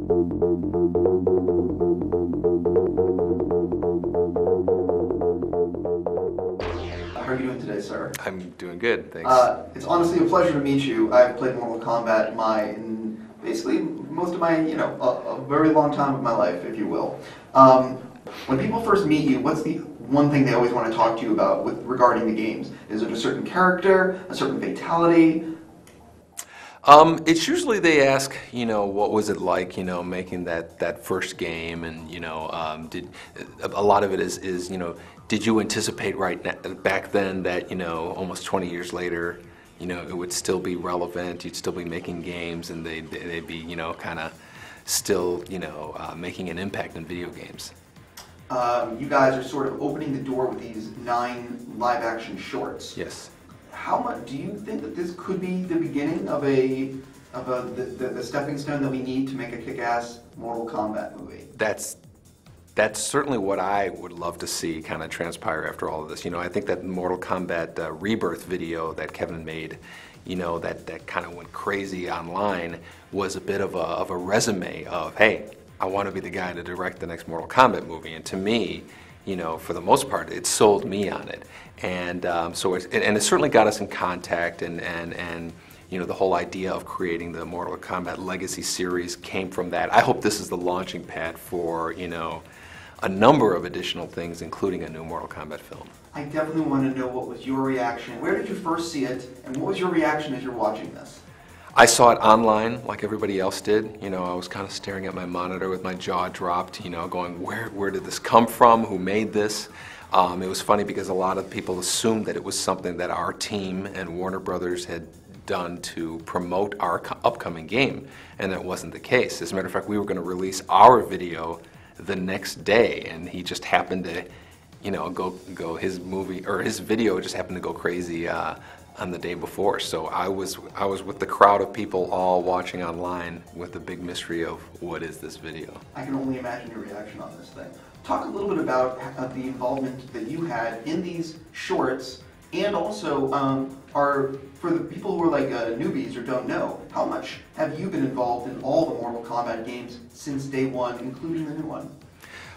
How are you doing today, sir? I'm doing good, thanks. It's honestly a pleasure to meet you. I've played Mortal Kombat basically most of my, a very long time of my life, if you will. When people first meet you, what's the one thing they always want to talk to you about regarding the games? Is it a certain character, a certain fatality? It's usually they ask, what was it like, making that first game, and did a lot of it is did you anticipate back then that almost 20 years later, it would still be relevant, you'd still be making games, and they'd be kind of still making an impact in video games. You guys are sort of opening the door with these 9 live-action shorts. Yes. How much do you think that this could be the beginning of the stepping stone that we need to make a kick-ass Mortal Kombat movie? That's certainly what I would love to see kind of transpire after all of this. I think that Mortal Kombat Rebirth video that Kevin made, that kind of went crazy online, was a bit of a resume of, hey, I want to be the guy to direct the next Mortal Kombat movie. And to me, for the most part, it sold me on it. And so it certainly got us in contact, and the whole idea of creating the Mortal Kombat Legacy series came from that. I hope this is the launching pad for, a number of additional things, including a new Mortal Kombat film. I definitely want to know what was your reaction. Where did you first see it, and what was your reaction as you're watching this? I saw it online like everybody else did. I was kind of staring at my monitor with my jaw dropped, going, where did this come from? Who made this? It was funny because a lot of people assumed that it was something that our team and Warner Brothers had done to promote our upcoming game, and that wasn't the case. As a matter of fact, we were going to release our video the next day, and he just happened to, go his movie, or his video just happened to go crazy on the day before. So I was with the crowd of people all watching online with the big mystery of what is this video. I can only imagine your reaction on this thing. Talk a little bit about the involvement that you had in these shorts, and also for the people who are like newbies or don't know, how much have you been involved in all the Mortal Kombat games since day one, including the new one?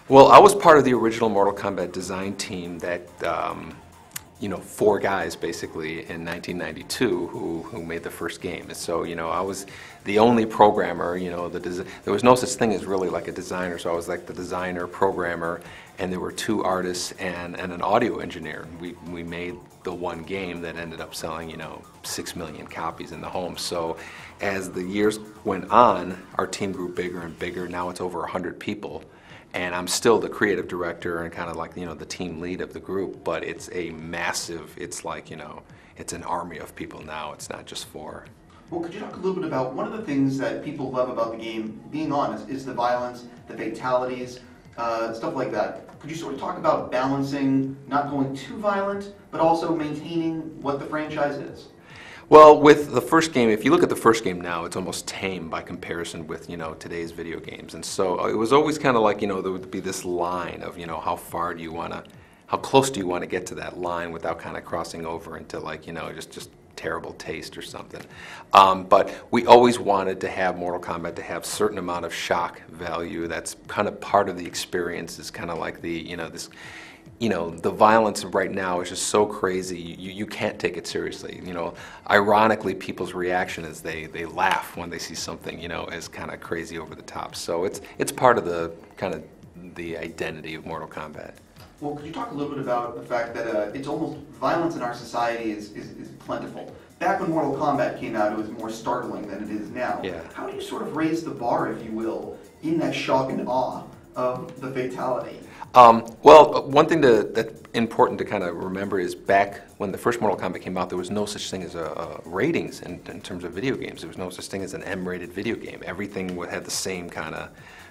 Well, I was part of the original Mortal Kombat design team that 4 guys basically in 1992 who made the first game. And so, I was the only programmer, there was no such thing as really like a designer, so I was like the designer, programmer, and there were 2 artists and an audio engineer. We made the one game that ended up selling, 6 million copies in the home. So as the years went on, our team grew bigger and bigger. Now it's over 100 people. And I'm still the creative director and kind of like, the team lead of the group, but it's a massive, it's like, it's an army of people now. It's not just 4. Well, could you talk a little bit about one of the things that people love about the game, being honest, is the violence, the fatalities, stuff like that. Could you sort of talk about balancing, not going too violent, but also maintaining what the franchise is? Well, with the first game, if you look at the first game now, it's almost tame by comparison with, today's video games. And so it was always kind of like, there would be this line of, how close do you want to get to that line without kind of crossing over into like, just terrible taste or something. But we always wanted to have Mortal Kombat to have a certain amount of shock value. That's kind of part of the experience. Is kind of like the, the violence right now is just so crazy, you can't take it seriously. Ironically, people's reaction is they laugh when they see something, as kind of crazy over the top. So it's part of the kind of the identity of Mortal Kombat. Well, could you talk a little bit about the fact that it's almost, violence in our society is plentiful. Back when Mortal Kombat came out, it was more startling than it is now. Yeah. How do you sort of raise the bar, if you will, in that shock and awe of the fatality? Well, one thing that's important to kind of remember is back when the first Mortal Kombat came out, there was no such thing as ratings in terms of video games. There was no such thing as an M-rated video game. Everything had the same kind of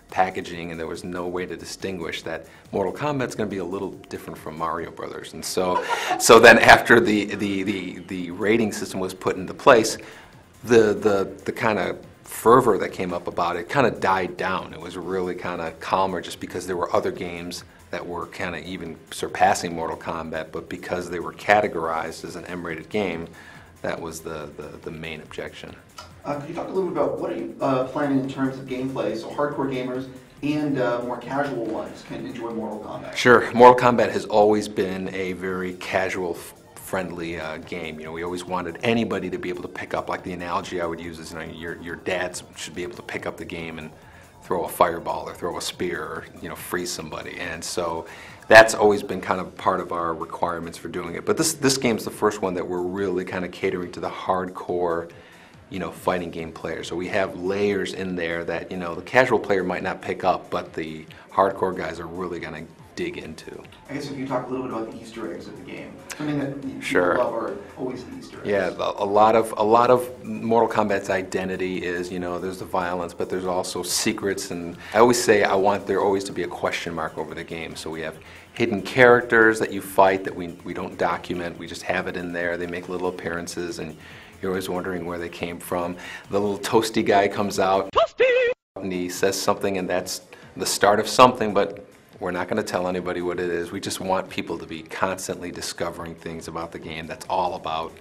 packaging, and there was no way to distinguish that Mortal Kombat's going to be a little different from Mario Brothers. And so then after the rating system was put into place, the kind of fervor that came up about it kind of died down. It was really kind of calmer just because there were other games that were kind of even surpassing Mortal Kombat, but because they were categorized as an M-rated game, that was the main objection. Could you talk a little bit about what are you planning in terms of gameplay, so hardcore gamers and more casual ones can enjoy Mortal Kombat? Sure. Mortal Kombat has always been a very casual friendly game. You know, we always wanted anybody to be able to pick up, like the analogy I would use is, you know, your dad should be able to pick up the game and throw a fireball or throw a spear or, you know, freeze somebody. And so that's always been kind of part of our requirements for doing it. But this game's the first one that we're really kind of catering to the hardcore, you know, fighting game player. So we have layers in there that, you know, the casual player might not pick up, but the hardcore guys are really going to dig into. I guess if you talk a little bit about the Easter eggs of the game, something that people Sure. love are always the Easter eggs. Yeah, a lot of Mortal Kombat's identity is, you know, there's the violence, but there's also secrets, and I always say I want there always to be a question mark over the game. So we have hidden characters that you fight that we don't document, we just have it in there. They make little appearances, and you're always wondering where they came from. The little toasty guy comes out, Toasty! And he says something, and that's the start of something, but we're not going to tell anybody what it is. We just want people to be constantly discovering things about the game. That's all about,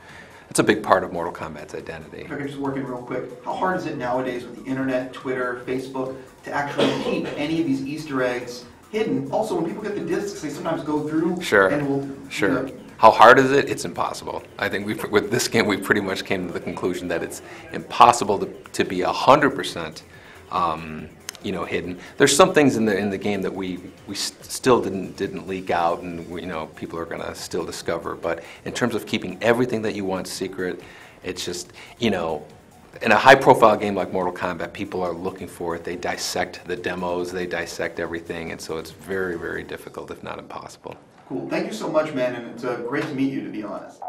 it's a big part of Mortal Kombat's identity. If I could just work in real quick, how hard is it nowadays with the internet, Twitter, Facebook, to actually keep any of these Easter eggs hidden? Also, when people get the discs, they sometimes go through Sure. and will... Sure. You know, how hard is it? It's impossible. I think with this game, we pretty much came to the conclusion that it's impossible to be 100%, you know, hidden. There's some things in the game that we still didn't leak out, and you know, people are gonna still discover. But in terms of keeping everything that you want secret, it's just, you know, in a high-profile game like Mortal Kombat, people are looking for it. They dissect the demos, they dissect everything, and so it's very, very difficult, if not impossible. Cool. Thank you so much, man, and it's great to meet you, to be honest.